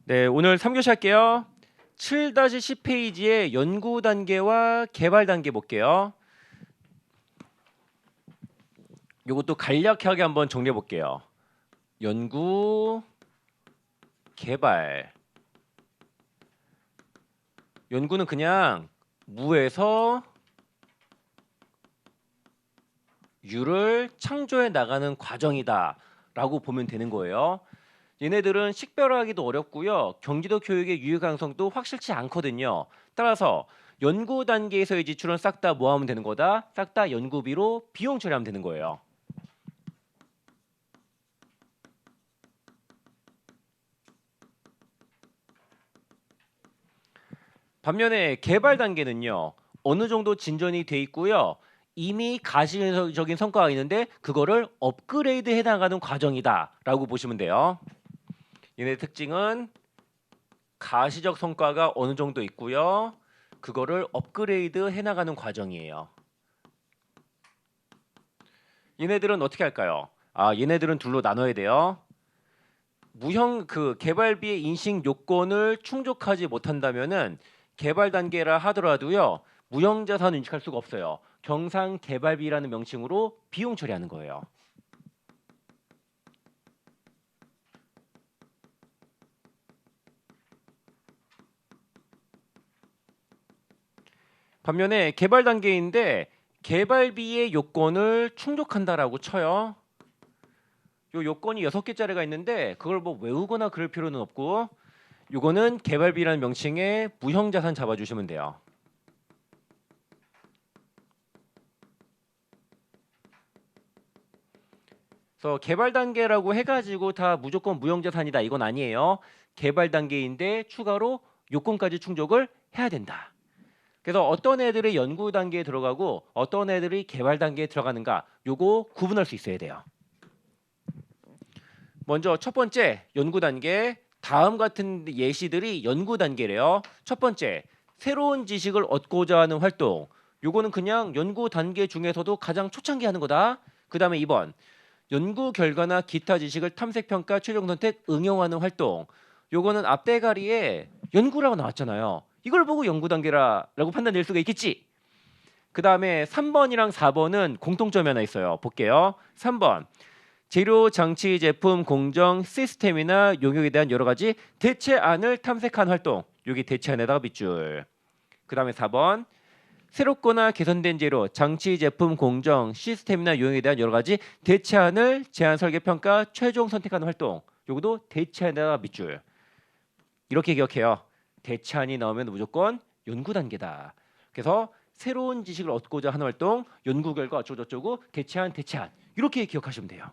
네, 오늘 3교시 할게요. 7-10페이지의 연구 단계와 개발 단계 볼게요. 요것도 간략하게 한번 정리해 볼게요. 연구, 개발. 연구는 그냥 무에서 유를 창조해 나가는 과정이다 라고 보면 되는 거예요. 얘네들은 식별하기도 어렵고요. 경기도 교육의 유효 가능성도 확실치 않거든요. 따라서 연구 단계에서의 지출은 싹 다 뭐 하면 되는 거다? 싹 다 연구비로 비용 처리하면 되는 거예요. 반면에 개발 단계는요. 어느 정도 진전이 돼 있고요. 이미 가시적인 성과가 있는데 그거를 업그레이드 해 나가는 과정이다라고 보시면 돼요. 얘네 특징은 가시적 성과가 어느 정도 있고요. 그거를 업그레이드 해 나가는 과정이에요. 얘네들은 어떻게 할까요? 얘네들은 둘로 나눠야 돼요. 개발비의 인식 요건을 충족하지 못한다면은 개발 단계라 하더라도요. 무형자산 인식할 수가 없어요. 경상 개발비라는 명칭으로 비용 처리하는 거예요. 반면에 개발 단계인데 개발비의 요건을 충족한다라고 쳐요. 요 요건이 6개짜리가 있는데 그걸 뭐 외우거나 그럴 필요는 없고 요거는 개발비라는 명칭에 무형자산 잡아주시면 돼요. 그래서 개발 단계라고 해가지고 다 무조건 무형자산이다 이건 아니에요. 개발 단계인데 추가로 요건까지 충족을 해야 된다. 그래서 어떤 애들이 연구 단계에 들어가고 어떤 애들이 개발 단계에 들어가는가 요거 구분할 수 있어야 돼요. 먼저 첫 번째 연구 단계 다음 같은 예시들이 연구 단계래요. 첫 번째 새로운 지식을 얻고자 하는 활동 요거는 그냥 연구 단계 중에서도 가장 초창기 하는 거다. 그 다음에 2번 연구 결과나 기타 지식을 탐색 평가 최종 선택 응용하는 활동 요거는 앞대가리에 연구라고 나왔잖아요. 이걸 보고 연구 단계라고 판단될 수가 있겠지. 그 다음에 3번이랑 4번은 공통점이 하나 있어요. 볼게요. 3번 재료, 장치, 제품, 공정, 시스템이나 용역에 대한 여러 가지 대체안을 탐색한 활동. 여기 대체안에다가 밑줄. 그 다음에 4번 새롭거나 개선된 재료, 장치, 제품, 공정, 시스템이나 용역에 대한 여러 가지 대체안을 제안, 설계, 평가, 최종 선택하는 활동. 요것도 대체안에다가 밑줄. 이렇게 기억해요. 대체안이 나오면 무조건 연구 단계다. 그래서 새로운 지식을 얻고자 하는 활동, 연구 결과 어쩌고저쩌고, 대체안. 이렇게 기억하시면 돼요.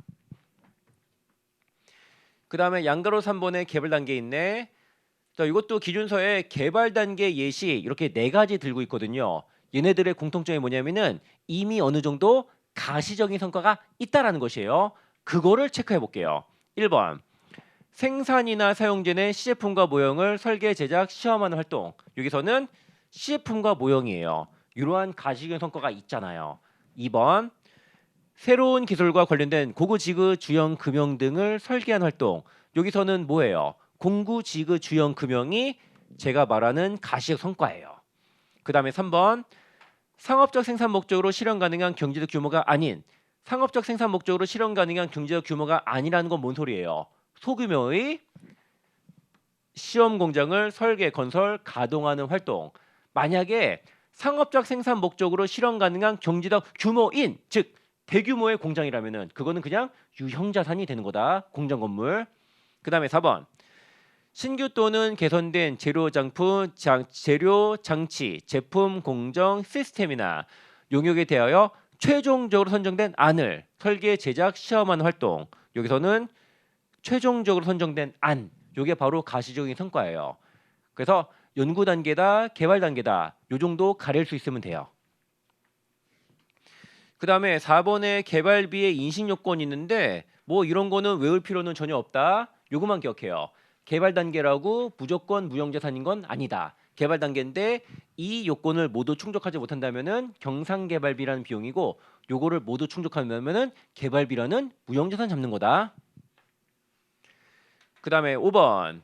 그 다음에 양가로 3번의 개발 단계 있네. 자, 이것도 기준서에 개발 단계 예시 이렇게 4가지 들고 있거든요. 얘네들의 공통점이 뭐냐면은 이미 어느 정도 가시적인 성과가 있다라는 것이에요. 그거를 체크해 볼게요. 1번 생산이나 사용 전에 시제품과 모형을 설계, 제작, 시험하는 활동. 여기서는 시제품과 모형이에요. 이러한 가시적인 성과가 있잖아요. 2번 새로운 기술과 관련된 고구지구 주형 금형 등을 설계한 활동. 여기서는 뭐예요? 공구지구 주형 금형이 제가 말하는 가시적 성과예요. 그 다음에 3번 상업적 생산 목적으로 실현 가능한 경제적 규모가 아닌 상업적 생산 목적으로 실현 가능한 경제적 규모가 아니라는 건 뭔 소리예요? 소규모의 시험 공장을 설계, 건설, 가동하는 활동. 만약에 상업적 생산 목적으로 실현 가능한 경제적 규모인 즉 대규모의 공장이라면은 그거는 그냥 유형자산이 되는 거다. 공장 건물. 그다음에 4번. 신규 또는 개선된 재료 장치, 제품, 공정, 시스템이나 용역에 대하여 최종적으로 선정된 안을 설계, 제작, 시험하는 활동. 여기서는 최종적으로 선정된 안. 요게 바로 가시적인 성과예요. 그래서 연구 단계다, 개발 단계다. 요 정도 가릴 수 있으면 돼요. 그 다음에 4번에 개발비의 인식 요건이 있는데 뭐 이런 거는 외울 필요는 전혀 없다. 요것만 기억해요. 개발 단계라고 무조건 무형자산인 건 아니다. 개발 단계인데 이 요건을 모두 충족하지 못한다면은 경상개발비라는 비용이고 요거를 모두 충족하면은 개발비라는 무형자산 잡는 거다. 그 다음에 5번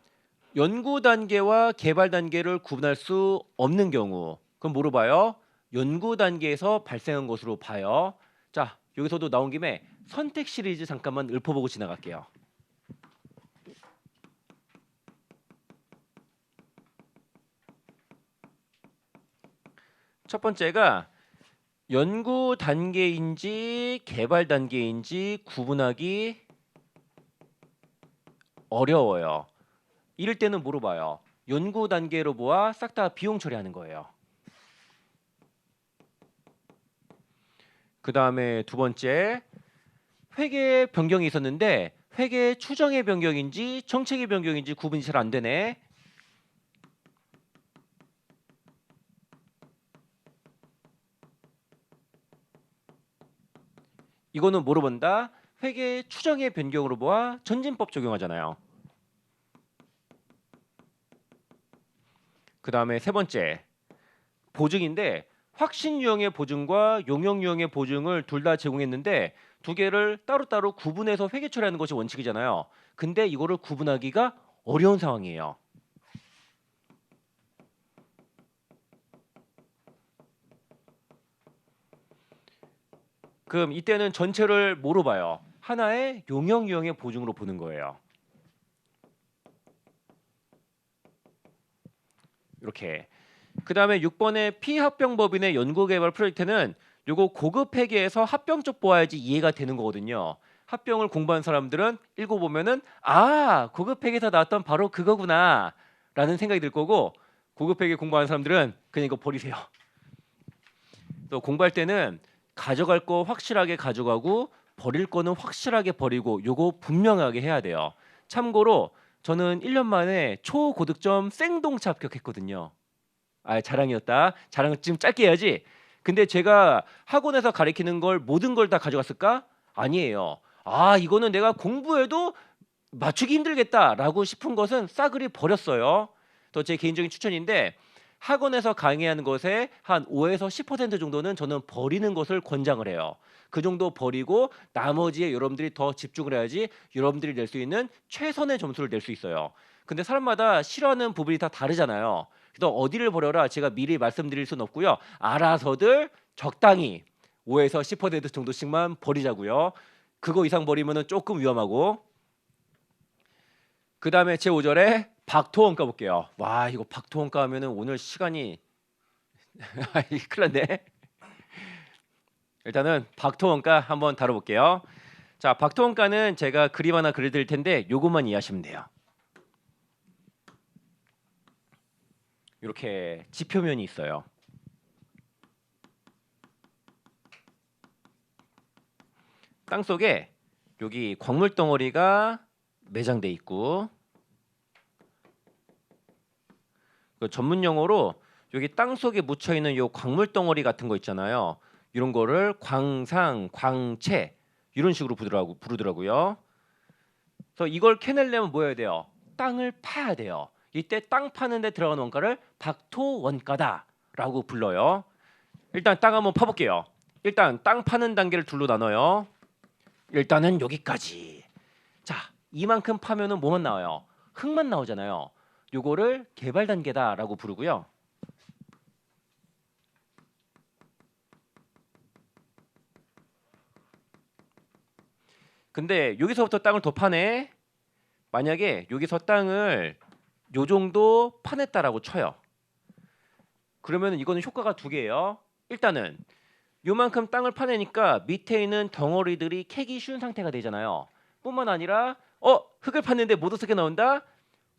연구 단계와 개발 단계를 구분할 수 없는 경우 그럼 뭐로 봐요? 연구 단계에서 발생한 것으로 봐요. 자, 여기서도 나온 김에 선택 시리즈 잠깐만 읊어보고 지나갈게요. 첫 번째가 연구 단계인지 개발 단계인지 구분하기 어려워요. 이럴 때는 뭐로 봐요? 연구 단계로 보아 싹 다 비용 처리하는 거예요. 그 다음에 두 번째, 회계 변경이 있었는데 회계 추정의 변경인지 정책의 변경인지 구분이 잘 안 되네. 이거는 뭐로 본다? 회계 추정의 변경으로 보아 전진법 적용하잖아요. 그 다음에 세 번째, 보증인데 확신 유형의 보증과 용역 유형의 보증을 둘 다 제공했는데 두 개를 따로따로 구분해서 회계 처리하는 것이 원칙이잖아요. 근데 이거를 구분하기가 어려운 상황이에요. 그럼 이때는 전체를 뭐로 봐요? 하나의 용역 유형의 보증으로 보는 거예요. 이렇게. 그 다음에 6번의 피합병법인의 연구개발 프로젝트는 요거 고급 회계에서 합병 쪽 보아야지 이해가 되는 거거든요. 합병을 공부한 사람들은 읽어보면은 아 고급 회계에서 나왔던 바로 그거구나 라는 생각이 들 거고 고급 회계 공부하는 사람들은 그냥 이거 버리세요. 또 공부할 때는 가져갈 거 확실하게 가져가고 버릴 거는 확실하게 버리고 요거 분명하게 해야 돼요. 참고로 저는 1년 만에 초고득점 생동차 합격했거든요. 아 자랑이었다. 자랑을 지금 짧게 해야지. 근데 제가 학원에서 가르치는 걸 모든 걸 다 가져갔을까? 아니에요. 아 이거는 내가 공부해도 맞추기 힘들겠다라고 싶은 것은 싸그리 버렸어요. 또 제 개인적인 추천인데 학원에서 강의하는 것에 한 5에서 10% 정도는 저는 버리는 것을 권장을 해요. 그 정도 버리고 나머지에 여러분들이 더 집중을 해야지 여러분들이 낼 수 있는 최선의 점수를 낼 수 있어요. 근데 사람마다 싫어하는 부분이 다 다르잖아요. 그래서 어디를 버려라 제가 미리 말씀드릴 수는 없고요. 알아서들 적당히 5에서 10% 정도씩만 버리자고요. 그거 이상 버리면은 조금 위험하고. 그 다음에 제 5절에 박토원가 볼게요. 와 이거 박토원가 하면은 오늘 시간이 큰일 났네. 일단은 박토원가 한번 다뤄볼게요. 자 박토원가는 제가 그림 하나 그려드릴 텐데 요것만 이해하시면 돼요. 이렇게 지표면이 있어요. 땅속에 여기 광물 덩어리가 매장돼 있고 그 전문 용어로 여기 땅속에 묻혀 있는 요 광물 덩어리 같은 거 있잖아요. 이런 거를 광상, 광채 이런 식으로 부르더라고요. 그래서 이걸 캐내려면 뭐 해야 돼요? 땅을 파야 돼요. 이때 땅 파는 데 들어가는 원가를 박토원가다라고 불러요. 일단 땅 한번 파볼게요. 일단 땅 파는 단계를 둘로 나눠요. 일단은 여기까지. 자, 이만큼 파면은 뭐만 나와요? 흙만 나오잖아요. 요거를 개발 단계다라고 부르고요. 근데 여기서부터 땅을 더 파네. 만약에 여기서 땅을 요 정도 파냈다라고 쳐요. 그러면 이거는 효과가 두 개예요. 일단은 요만큼 땅을 파내니까 밑에 있는 덩어리들이 캐기 쉬운 상태가 되잖아요. 뿐만 아니라 흙을 팠는데 모두 섞여 나온다?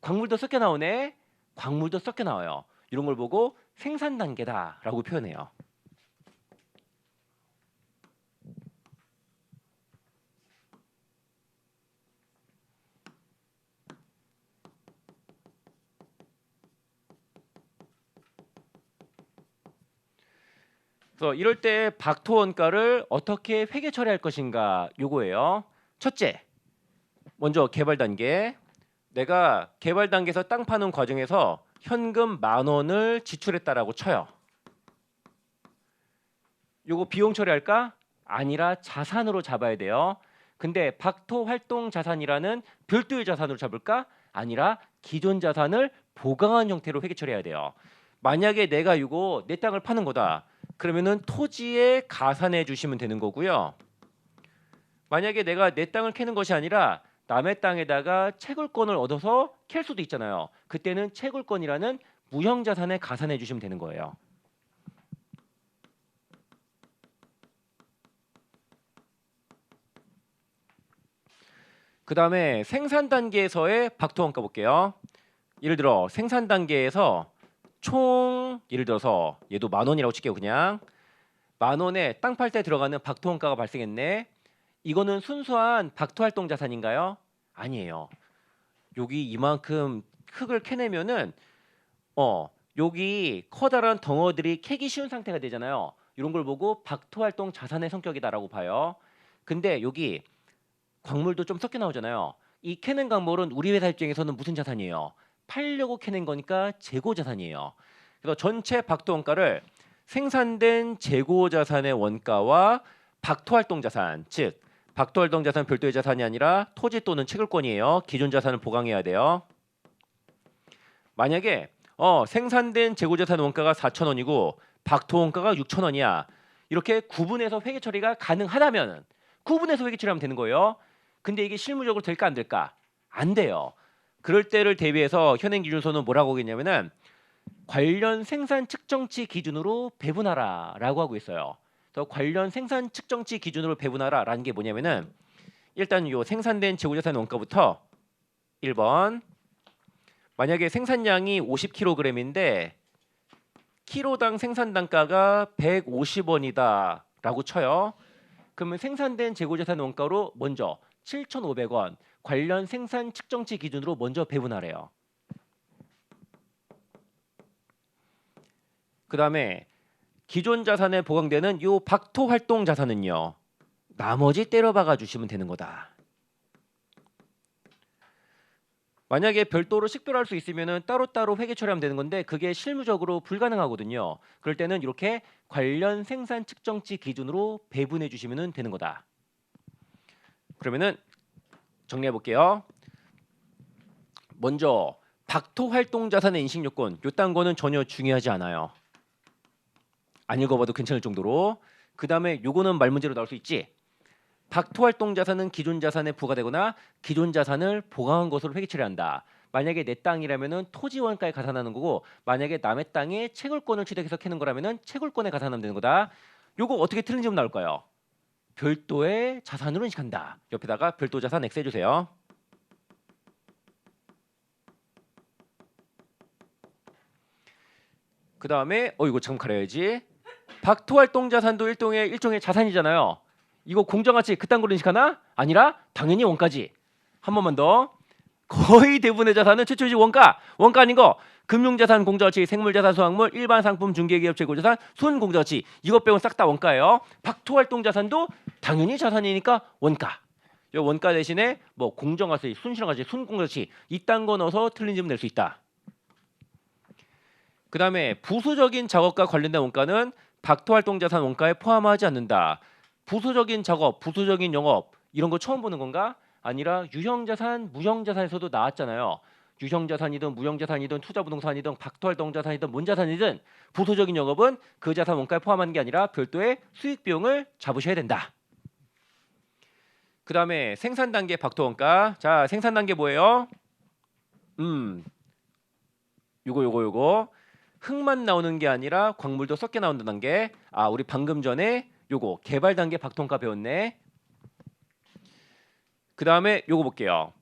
광물도 섞여 나오네. 광물도 섞여 나와요. 이런 걸 보고 생산 단계다라고 표현해요. 그래서 이럴 때 박토원가를 어떻게 회계 처리할 것인가 요거예요. 첫째, 먼저 개발 단계. 내가 개발 단계에서 땅 파는 과정에서 현금 10,000원을 지출했다라고 쳐요. 요거 비용 처리할까? 아니라 자산으로 잡아야 돼요. 근데 박토 활동 자산이라는 별도의 자산으로 잡을까? 아니라 기존 자산을 보강한 형태로 회계 처리해야 돼요. 만약에 내가 이거 내 땅을 파는 거다. 그러면은 토지에 가산해 주시면 되는 거고요. 만약에 내가 내 땅을 캐는 것이 아니라 남의 땅에다가 채굴권을 얻어서 캘 수도 있잖아요. 그때는 채굴권이라는 무형 자산에 가산해 주시면 되는 거예요. 그 다음에 생산 단계에서의 박토원가 볼게요. 예를 들어 생산 단계에서 총 예를 들어서 얘도 10,000원이라고 칠게요. 그냥 10,000원에 땅 팔 때 들어가는 박토원가가 발생했네. 이거는 순수한 박토활동 자산인가요? 아니에요. 여기 이만큼 흙을 캐내면은 여기 커다란 덩어들이 캐기 쉬운 상태가 되잖아요. 이런 걸 보고 박토활동 자산의 성격이다라고 봐요. 근데 여기 광물도 좀 섞여 나오잖아요. 이 캐낸 광물은 우리 회사 입장에서는 무슨 자산이에요? 팔려고 캐낸 거니까 재고 자산이에요. 그래서 전체 박토 원가를 생산된 재고 자산의 원가와 박토 활동 자산, 즉 박토 활동 자산 별도의 자산이 아니라 토지 또는 채굴권이에요. 기존 자산을 보강해야 돼요. 만약에 생산된 재고 자산 원가가 4,000원이고 박토 원가가 6,000원이야. 이렇게 구분해서 회계 처리가 가능하다면 구분해서 회계 처리하면 되는 거예요. 근데 이게 실무적으로 될까 안 될까? 안 돼요. 그럴 때를 대비해서 현행 기준서는 뭐라고 하겠냐면은 관련 생산 측정치 기준으로 배분하라라고 하고 있어요. 그래서 관련 생산 측정치 기준으로 배분하라라는 게 뭐냐면은 일단 요 생산된 재고자산 원가부터 1번 만약에 생산량이 50kg인데 키로당 생산 단가가 150원이다라고 쳐요. 그러면 생산된 재고자산 원가로 먼저 7,500원 관련 생산 측정치 기준으로 먼저 배분하래요. 그 다음에 기존 자산에 보강되는 요 박토 활동 자산은요. 나머지 때려박아 주시면 되는 거다. 만약에 별도로 식별할 수 있으면은 따로따로 회계 처리하면 되는 건데 그게 실무적으로 불가능하거든요. 그럴 때는 이렇게 관련 생산 측정치 기준으로 배분해 주시면 되는 거다. 그러면은 정리해 볼게요. 먼저 박토 활동 자산의 인식 요건 요딴 거는 전혀 중요하지 않아요. 안 읽어봐도 괜찮을 정도로. 그 다음에 요거는 말문제로 나올 수 있지. 박토 활동 자산은 기존 자산에 부과되거나 기존 자산을 보강한 것으로 회계 처리한다. 만약에 내 땅이라면은 토지 원가에 가산하는 거고 만약에 남의 땅에 채굴권을 취득해서 캐는 거라면은 채굴권에 가산하면 되는 거다. 요거 어떻게 틀린 점 나올까요? 별도의 자산으로 인식한다. 옆에다가 별도 자산 X 해주세요. 그 다음에 이거 잠깐 가려야지. 박토 활동 자산도 일종의 자산이잖아요. 이거 공정가치 그딴 걸로 인식하나? 아니라 당연히 원가지. 한 번만 더. 거의 대부분의 자산은 최초지 원가 아닌 거. 금융자산, 공정가치, 생물자산, 소확물, 일반 상품, 중개기업, 재고자산, 순공정가치 이것 빼고 싹 다 원가예요. 박토활동 자산도 당연히 자산이니까 원가. 이 원가 대신에 뭐 공정가치, 순실현가치, 순공정가치 이딴 거 넣어서 틀린 질문 낼 수 있다. 그 다음에 부수적인 작업과 관련된 원가는 박토활동 자산 원가에 포함하지 않는다. 부수적인 작업, 부수적인 영업 이런 거 처음 보는 건가? 아니라 유형자산, 무형자산에서도 나왔잖아요. 유형자산이든 무형자산이든 투자부동산이든 박토활동자산이든 뭔자산이든 부수적인 영업은 그 자산 원가에 포함하는 게 아니라 별도의 수익 비용을 잡으셔야 된다. 그 다음에 생산 단계 박토원가. 자, 생산 단계 뭐예요? 요거 흙만 나오는 게 아니라 광물도 섞여 나오는 단계. 우리 방금 전에 요거 개발 단계 박토원가 배웠네. 그 다음에 요거 볼게요.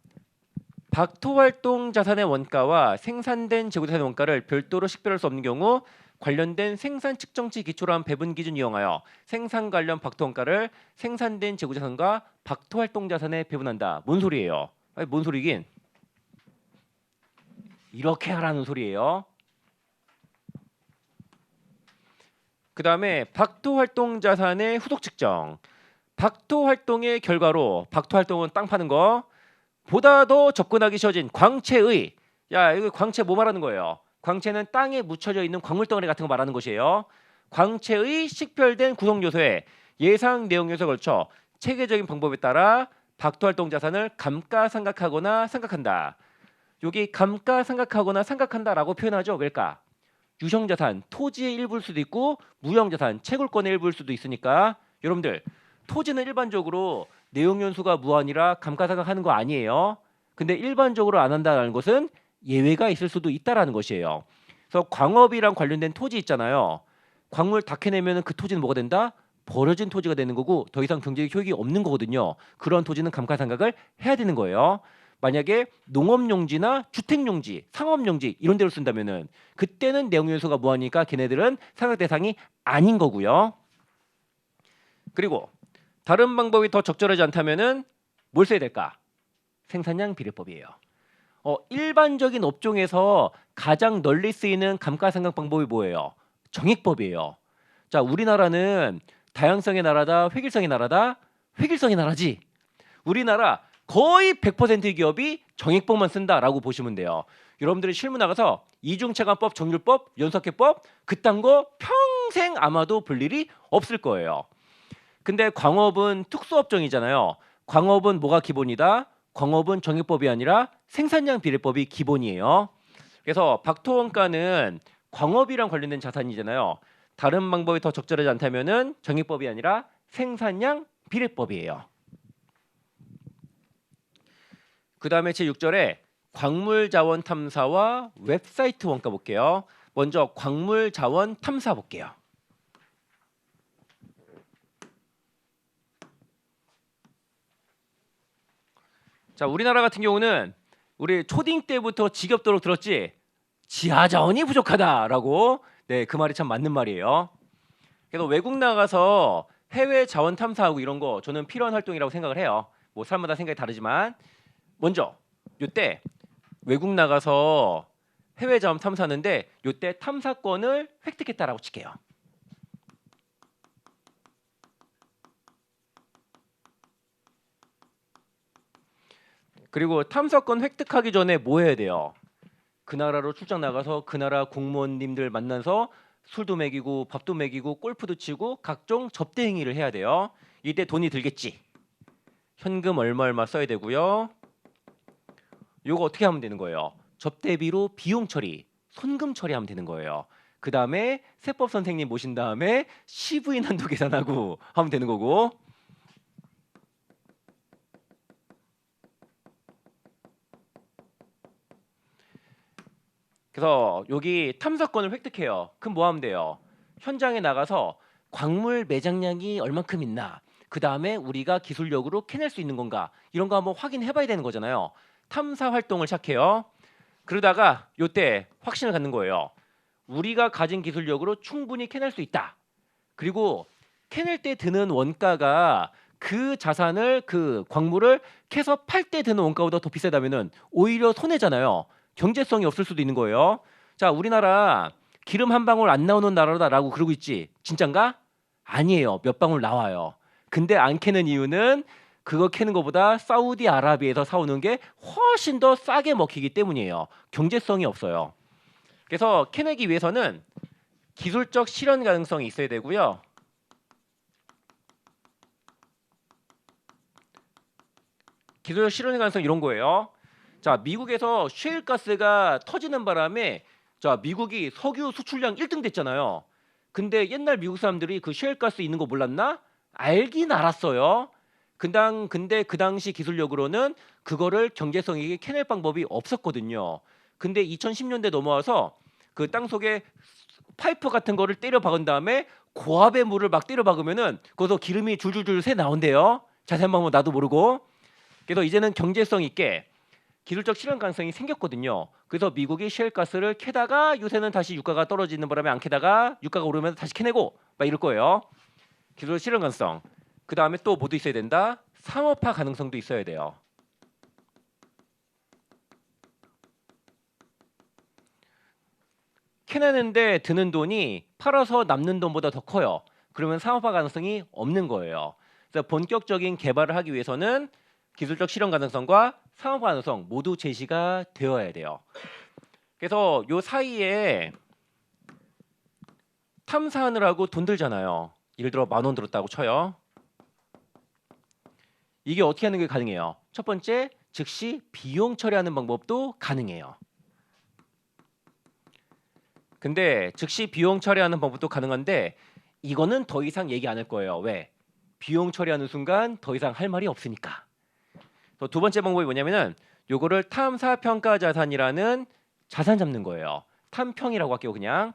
박토활동 자산의 원가와 생산된 재고자산의 원가를 별도로 식별할 수 없는 경우 관련된 생산 측정치 기초로 한 배분 기준 이용하여 생산 관련 박토원가를 생산된 재고자산과 박토활동 자산에 배분한다. 뭔 소리예요? 아니, 뭔 소리긴? 이렇게 하라는 소리예요. 그 다음에 박토활동 자산의 후속 측정. 박토활동의 결과로 박토활동은 땅 파는 거 보다 더 접근하기 쉬워진 광채의 이거 광채 뭐 말하는 거예요? 광채는 땅에 묻혀져 있는 광물덩어리 같은 거 말하는 것이에요. 광채의 식별된 구성 요소에 예상 내용 요소에 걸쳐 체계적인 방법에 따라 박토활동 자산을 감가상각하거나 상각한다. 여기 감가상각하거나 상각한다라고 표현하죠. 왜일까? 유형자산, 토지의 일부일 수도 있고 무형자산, 채굴권의 일부일 수도 있으니까 여러분들 토지는 일반적으로 내용연수가 무한이라 감가상각하는 거 아니에요. 근데 일반적으로 안 한다는 것은 예외가 있을 수도 있다라는 것이에요. 그래서 광업이랑 관련된 토지 있잖아요. 광물 다 캐내면 그 토지는 뭐가 된다? 버려진 토지가 되는 거고 더 이상 경제적 효익이 없는 거거든요. 그런 토지는 감가상각을 해야 되는 거예요. 만약에 농업용지나 주택용지, 상업용지 이런 데로 쓴다면은 그때는 내용연수가 무하니까 걔네들은 상각 대상이 아닌 거고요. 그리고 다른 방법이 더 적절하지 않다면은 뭘 써야 될까? 생산량 비례법이에요. 일반적인 업종에서 가장 널리 쓰이는 감가상각 방법이 뭐예요? 정액법이에요. 자, 우리나라는 다양성의 나라다, 획일성의 나라다, 획일성의 나라지. 우리나라 거의 100% 기업이 정액법만 쓴다라고 보시면 돼요. 여러분들이 실무 나가서 이중차관법, 정률법, 연속회법 그딴 거 평생 아마도 볼 일이 없을 거예요. 근데 광업은 특수업종이잖아요. 광업은 뭐가 기본이다? 광업은 정액법이 아니라 생산량 비례법이 기본이에요. 그래서 박토원가는 광업이랑 관련된 자산이잖아요. 다른 방법이 더 적절하지 않다면은 정액법이 아니라 생산량 비례법이에요. 그 다음에 제6절에 광물자원 탐사와 웹사이트 원가 볼게요. 먼저 광물자원 탐사 볼게요. 자, 우리나라 같은 경우는 우리 초딩 때부터 지겹도록 들었지. 지하자원이 부족하다라고. 네, 그 말이 참 맞는 말이에요. 그래서 외국 나가서 해외 자원 탐사하고 이런 거 저는 필요한 활동이라고 생각을 해요. 뭐 사람마다 생각이 다르지만 먼저 요때 외국 나가서 해외 자원 탐사하는데 요때 탐사권을 획득했다라고 칠게요. 그리고 탐사권 획득하기 전에 뭐 해야 돼요? 그 나라로 출장 나가서 그 나라 공무원님들 만나서 술도 먹이고 밥도 먹이고 골프도 치고 각종 접대 행위를 해야 돼요. 이때 돈이 들겠지. 현금 얼마 써야 되고요. 요거 어떻게 하면 되는 거예요? 접대비로 비용 처리, 손금 처리하면 되는 거예요. 그 다음에 세법 선생님 모신 다음에 CV 난도 계산하고 하면 되는 거고. 그래서 여기 탐사권을 획득해요. 그럼 뭐 하면 돼요? 현장에 나가서 광물 매장량이 얼만큼 있나? 그 다음에 우리가 기술력으로 캐낼 수 있는 건가? 이런 거 한번 확인해봐야 되는 거잖아요. 탐사 활동을 시작해요. 그러다가 요때 확신을 갖는 거예요. 우리가 가진 기술력으로 충분히 캐낼 수 있다. 그리고 캐낼 때 드는 원가가 그 자산을 그 광물을 캐서 팔 때 드는 원가보다 더 비싸다면은 오히려 손해잖아요. 경제성이 없을 수도 있는 거예요. 자, 우리나라 기름 한 방울 안 나오는 나라다라고 그러고 있지. 진짠가? 아니에요. 몇 방울 나와요. 근데 안 캐는 이유는 그거 캐는 것보다 사우디아라비아에서 사오는 게 훨씬 더 싸게 먹히기 때문이에요. 경제성이 없어요. 그래서 캐내기 위해서는 기술적 실현 가능성이 있어야 되고요. 기술적 실현 가능성 이런 거예요. 자, 미국에서 셰일가스가 터지는 바람에 자, 미국이 석유 수출량 1등 됐잖아요. 근데 옛날 미국 사람들이 그 셰일가스 있는 거 몰랐나? 알긴 알았어요. 근데 그 당시 기술력으로는 그거를 경제성 있게 캐낼 방법이 없었거든요. 근데 2010년대 넘어와서 그 땅 속에 파이프 같은 거를 때려 박은 다음에 고압의 물을 막 때려 박으면은 거기서 기름이 줄줄줄 새 나온대요. 자세한 방법 나도 모르고. 그래서 이제는 경제성 있게 기술적 실현 가능성이 생겼거든요. 그래서 미국이 셰일가스를 캐다가 요새는 다시 유가가 떨어지는 바람에 안 캐다가 유가가 오르면 다시 캐내고 막 이럴 거예요. 기술 실현 가능성. 그 다음에 또 뭐도 있어야 된다? 상업화 가능성도 있어야 돼요. 캐내는데 드는 돈이 팔아서 남는 돈보다 더 커요. 그러면 상업화 가능성이 없는 거예요. 그래서 본격적인 개발을 하기 위해서는 기술적 실현 가능성과 상업화 가능성 모두 제시가 되어야 돼요. 그래서 요 사이에 탐사하느라고 돈 들잖아요. 예를 들어 10,000원 들었다고 쳐요. 이게 어떻게 하는 게 가능해요? 첫 번째, 즉시 비용 처리하는 방법도 가능해요. 근데 즉시 비용 처리하는 방법도 가능한데 이거는 더 이상 얘기 안 할 거예요. 왜? 비용 처리하는 순간 더 이상 할 말이 없으니까. 또 두 번째 방법이 뭐냐면은 요거를 탐사평가 자산이라는 자산 잡는 거예요. 탐평이라고 할게요. 그냥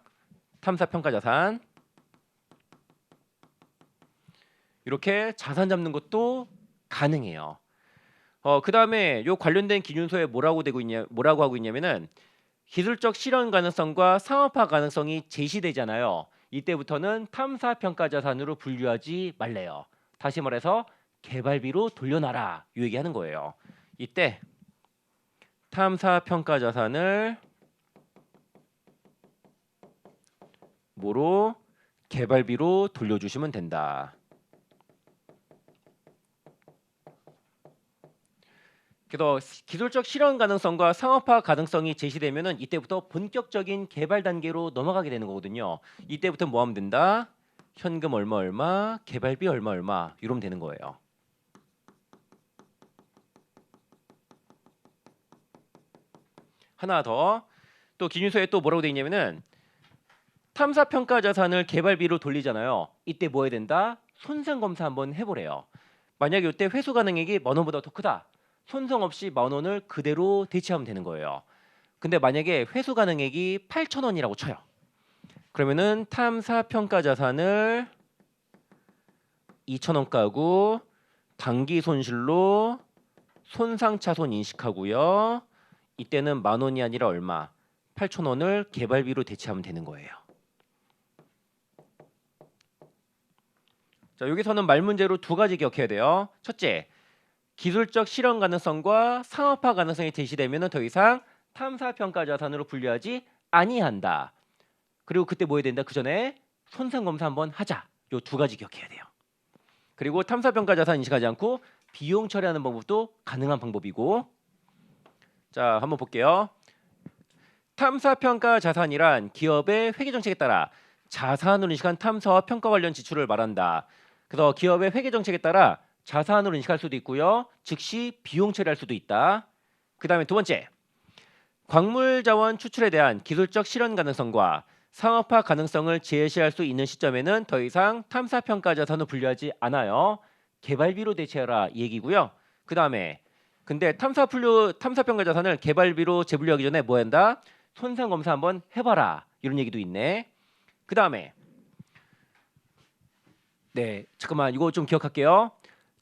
탐사평가 자산. 이렇게 자산 잡는 것도 가능해요. 그다음에 요 관련된 기준서에 뭐라고 하고 있냐면은 기술적 실현 가능성과 상업화 가능성이 제시되잖아요. 이때부터는 탐사평가 자산으로 분류하지 말래요. 다시 말해서 개발비로 돌려놔라. 이 얘기하는 거예요. 이때 탐사평가 자산을 뭐로 개발비로 돌려주시면 된다. 그래서 기술적 실현 가능성과 상업화 가능성이 제시되면은 이때부터 본격적인 개발 단계로 넘어가게 되는 거거든요. 이때부터 뭐 하면 된다? 현금 얼마 얼마, 개발비 얼마 얼마 이러면 되는 거예요. 하나 더. 또 기준서에 또 뭐라고 돼 있냐면은 탐사평가 자산을 개발비로 돌리잖아요. 이때 뭐 해야 된다? 손상 검사 한번 해보래요. 만약에 이때 회수 가능액이 10,000원보다 더 크다. 손상 없이 10,000원을 그대로 대체하면 되는 거예요. 근데 만약에 회수 가능액이 8,000원이라고 쳐요. 그러면은 탐사평가 자산을 2,000원 까고 당기 손실로 손상차손 인식하고요. 이때는 10,000원이 아니라 얼마? 8,000원을 개발비로 대체하면 되는 거예요. 자, 여기서는 말 문제로 두 가지 기억해야 돼요. 첫째, 기술적 실현 가능성과 상업화 가능성이 제시되면 더 이상 탐사평가 자산으로 분류하지 아니한다. 그리고 그때 뭐 해야 된다? 그 전에 손상 검사 한번 하자. 요 두 가지 기억해야 돼요. 그리고 탐사평가 자산 인식하지 않고 비용 처리하는 방법도 가능한 방법이고. 자, 한번 볼게요. 탐사평가 자산이란 기업의 회계 정책에 따라 자산으로 인식한 탐사와 평가 관련 지출을 말한다. 그래서 기업의 회계 정책에 따라 자산으로 인식할 수도 있고요. 즉시 비용 처리할 수도 있다. 그다음에 두 번째, 광물 자원 추출에 대한 기술적 실현 가능성과 상업화 가능성을 제시할 수 있는 시점에는 더 이상 탐사평가 자산으로 분류하지 않아요. 개발비로 대체하라 이 얘기고요. 그다음에 근데 탐사평가 자산을 개발비로 재분류하기 전에 뭐 한다? 손상 검사 한번 해봐라 이런 얘기도 있네. 그다음에 네 잠깐만 이거 좀 기억할게요.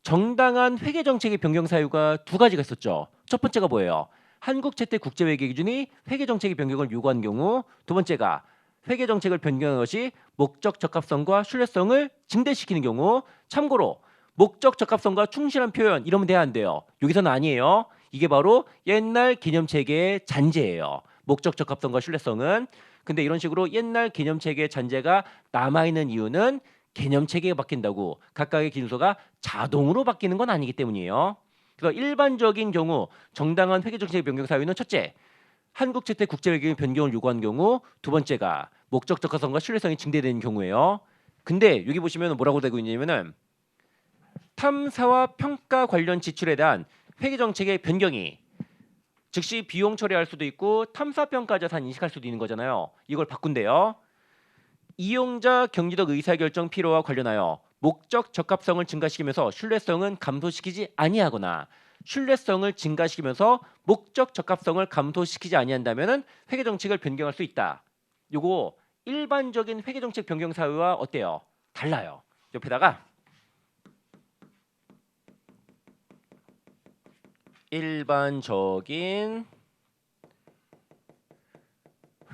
정당한 회계 정책의 변경 사유가 두 가지가 있었죠. 첫 번째가 뭐예요? 한국 채택 국제회계 기준이 회계 정책의 변경을 요구한 경우, 두 번째가 회계 정책을 변경한 것이 목적 적합성과 신뢰성을 증대시키는 경우. 참고로 목적 적합성과 충실한 표현 이러면 돼야 안 돼요. 여기서는 아니에요. 이게 바로 옛날 개념 체계의 잔재예요. 목적 적합성과 신뢰성은. 근데 이런 식으로 옛날 개념 체계의 잔재가 남아 있는 이유는 개념 체계가 바뀐다고 각각의 기준서가 자동으로 바뀌는 건 아니기 때문이에요. 그래서 일반적인 경우 정당한 회계 정책 변경 사유는 첫째, 한국 채택 국제회계 변경을 요구한 경우, 두 번째가 목적 적합성과 신뢰성이 증대되는 경우예요. 근데 여기 보시면 뭐라고 되고 있냐면은 탐사와 평가 관련 지출에 대한 회계 정책의 변경이 즉시 비용 처리할 수도 있고 탐사평가 자산 인식할 수도 있는 거잖아요. 이걸 바꾼대요. 이용자 경제적 의사결정 필요와 관련하여 목적 적합성을 증가시키면서 신뢰성은 감소시키지 아니하거나 신뢰성을 증가시키면서 목적 적합성을 감소시키지 아니한다면은 회계 정책을 변경할 수 있다. 요거 일반적인 회계 정책 변경 사유와 어때요? 달라요. 옆에다가 일반적인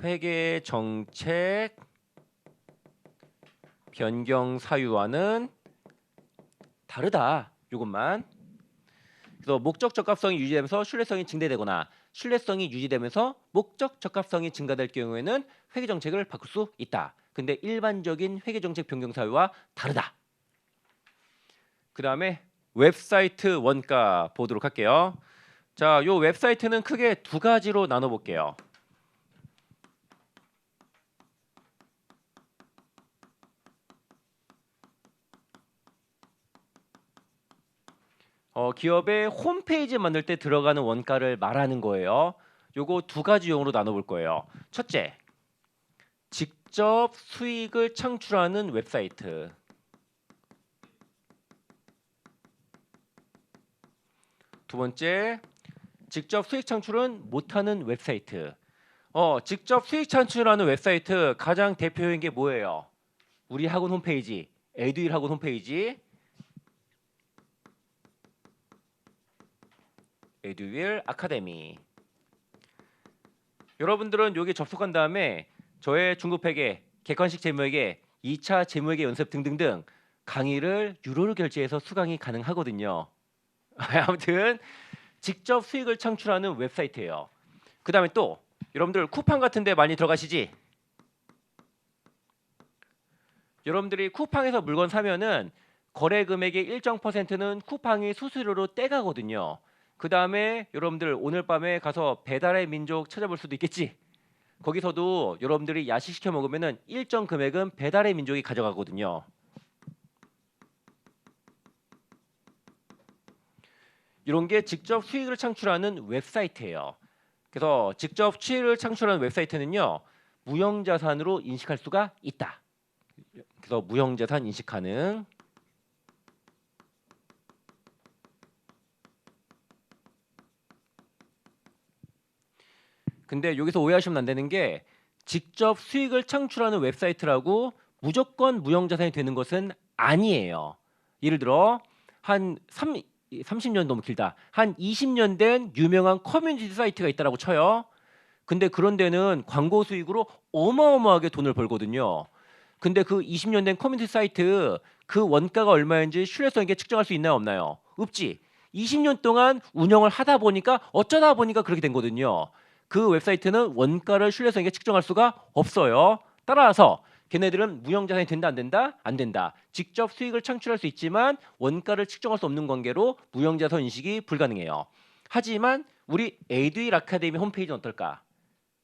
회계 정책 변경 사유와는 다르다. 이것만. 그래서 목적 적합성이 유지되면서 신뢰성이 증대되거나 신뢰성이 유지되면서 목적 적합성이 증가될 경우에는 회계 정책을 바꿀 수 있다. 근데 일반적인 회계 정책 변경 사유와 다르다. 그다음에 웹사이트 원가 보도록 할게요. 자, 요 웹사이트는 크게 두 가지로 나눠 볼게요. 기업의 홈페이지 만들 때 들어가는 원가를 말하는 거예요. 요거 두 가지 용어로 나눠볼 거예요. 첫째, 직접 수익을 창출하는 웹사이트. 두 번째, 직접 수익 창출은 못하는 웹사이트. 직접 수익 창출하는 웹사이트 가장 대표적인 게 뭐예요? 우리 학원 홈페이지, 에듀윌 학원 홈페이지, 에듀윌 아카데미. 여러분들은 여기 접속한 다음에 저의 중급회계, 객관식 재무회계, 2차 재무회계 연습 등등등 강의를 유료로 결제해서 수강이 가능하거든요. 아무튼 직접 수익을 창출하는 웹사이트예요. 그 다음에 또 여러분들 쿠팡 같은 데 많이 들어가시지? 여러분들이 쿠팡에서 물건 사면은 거래 금액의 일정 퍼센트는 쿠팡이 수수료로 떼가거든요. 그 다음에 여러분들 오늘 밤에 가서 배달의 민족 찾아볼 수도 있겠지? 거기서도 여러분들이 야식 시켜 먹으면은 일정 금액은 배달의 민족이 가져가거든요. 이런 게 직접 수익을 창출하는 웹사이트예요. 그래서 직접 수익을 창출하는 웹사이트는요, 무형자산으로 인식할 수가 있다. 그래서 무형자산 인식 가능. 근데 여기서 오해하시면 안 되는 게 직접 수익을 창출하는 웹사이트라고 무조건 무형자산이 되는 것은 아니에요. 예를 들어 한 30년 너무 길다. 한 20년 된 유명한 커뮤니티 사이트가 있다라고 쳐요. 근데 그런 데는 광고 수익으로 어마어마하게 돈을 벌거든요. 근데 그 20년 된 커뮤니티 사이트 그 원가가 얼마인지 신뢰성 있게 측정할 수 있나요, 없나요? 없지. 20년 동안 운영을 하다 보니까 어쩌다 보니까 그렇게 된 거거든요. 그 웹사이트는 원가를 신뢰성 있게 측정할 수가 없어요. 따라서 걔네들은 무형자산이 된다 안 된다? 안 된다. 직접 수익을 창출할 수 있지만 원가를 측정할 수 없는 관계로 무형자산 인식이 불가능해요. 하지만 우리 에듀윌 아카데미 홈페이지는 어떨까?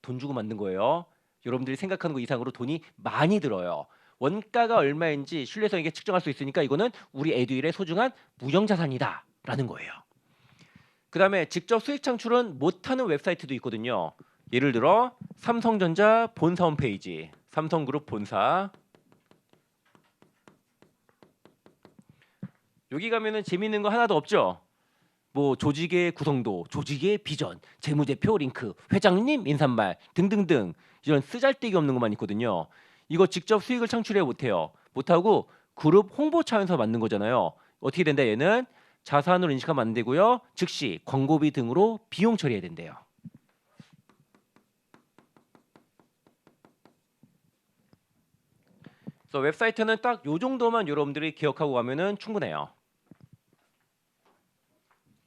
돈 주고 만든 거예요. 여러분들이 생각하는 것 이상으로 돈이 많이 들어요. 원가가 얼마인지 신뢰성 있게 측정할 수 있으니까 이거는 우리 에듀윌의 소중한 무형자산이다 라는 거예요. 그 다음에 직접 수익 창출은 못하는 웹사이트도 있거든요. 예를 들어 삼성전자 본사 홈페이지, 삼성그룹 본사. 여기 가면은 재밌는 거 하나도 없죠. 뭐 조직의 구성도, 조직의 비전, 재무제표 링크, 회장님 인사말 등등등 이런 쓰잘데기 없는 것만 있거든요. 이거 직접 수익을 창출해 못해요. 못하고 그룹 홍보 차원에서 만든 거잖아요. 어떻게 된다 얘는? 자산으로 인식하면 안 되고요. 즉시 광고비 등으로 비용 처리해야 된대요. 그래서 웹사이트는 딱 요 정도만 여러분들이 기억하고 가면은 충분해요.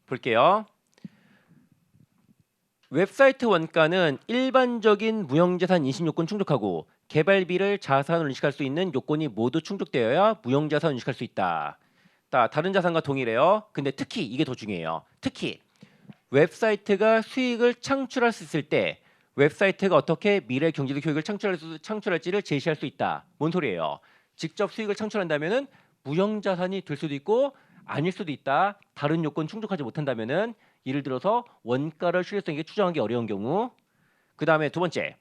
볼게요. 웹사이트 원가는 일반적인 무형자산 인식 요건 충족하고 개발비를 자산으로 인식할 수 있는 요건이 모두 충족되어야 무형자산 인식할 수 있다. 다른 자산과 동일해요. 근데 특히 이게 더 중요해요. 특히 웹사이트가 수익을 창출할 수 있을 때 웹사이트가 어떻게 미래 경제적 효익을 창출할지를 제시할 수 있다. 뭔 소리예요? 직접 수익을 창출한다면은 무형자산이 될 수도 있고 아닐 수도 있다. 다른 요건 충족하지 못한다면은 예를 들어서 원가를 신뢰성 있게 추정하기 어려운 경우. 그 다음에 두 번째,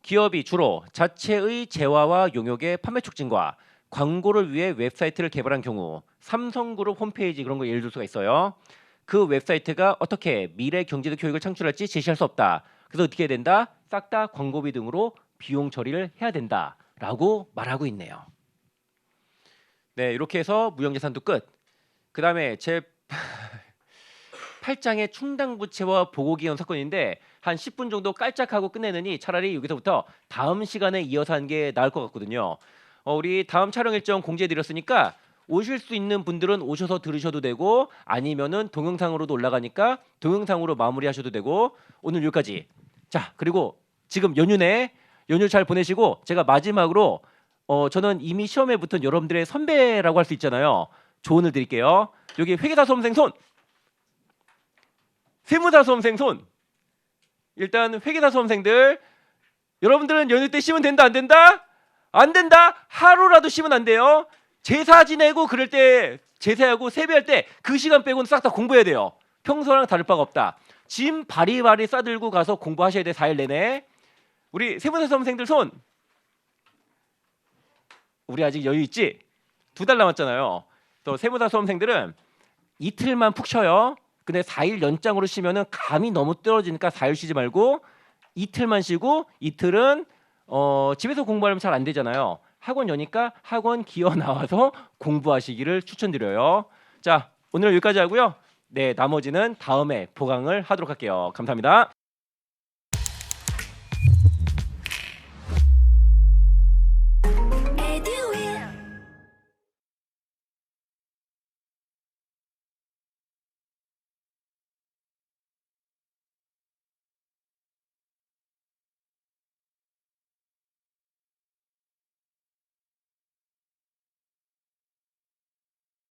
기업이 주로 자체의 재화와 용역의 판매 촉진과 광고를 위해 웹사이트를 개발한 경우 삼성그룹 홈페이지 그런 거 예를 들 수가 있어요. 그 웹사이트가 어떻게 미래 경제적 효익을 창출할지 제시할 수 없다. 그래서 어떻게 해야 된다? 싹 다 광고비 등으로 비용 처리를 해야 된다라고 말하고 있네요. 네, 이렇게 해서 무형자산도 끝. 그 다음에 제 8장의 충당부채와 보고기한 사건인데 한 10분 정도 깔짝하고 끝내느니 차라리 여기서부터 다음 시간에 이어서 하는 게 나을 것 같거든요. 우리 다음 촬영 일정 공지해드렸으니까 오실 수 있는 분들은 오셔서 들으셔도 되고 아니면은 동영상으로도 올라가니까 동영상으로 마무리하셔도 되고 오늘 여기까지. 자, 그리고 지금 연휴네 연휴 잘 보내시고 제가 마지막으로 저는 이미 시험에 붙은 여러분들의 선배라고 할 수 있잖아요. 조언을 드릴게요. 여기 회계사 수험생 손, 세무사 수험생 손. 일단 회계사 수험생들 여러분들은 연휴 때 쉬면 된다 안 된다? 안 된다. 하루라도 쉬면 안 돼요. 제사 지내고 그럴 때 제세하고 세배할 때 그 시간 빼고는 싹 다 공부해야 돼요. 평소랑 다를 바가 없다. 짐 바리바리 싸들고 가서 공부하셔야 돼. 4일 내내. 우리 세무사 수험생들 손. 우리 아직 여유 있지? 2달 남았잖아요. 또 세무사 수험생들은 이틀만 푹 쉬어요. 근데 4일 연장으로 쉬면은 감이 너무 떨어지니까 4일 쉬지 말고 이틀만 쉬고 이틀은 집에서 공부하면 잘 안 되잖아요. 학원 여니까 학원 기어 나와서 공부하시기를 추천드려요. 자, 오늘 여기까지 하고요. 네, 나머지는 다음에 보강을 하도록 할게요. 감사합니다.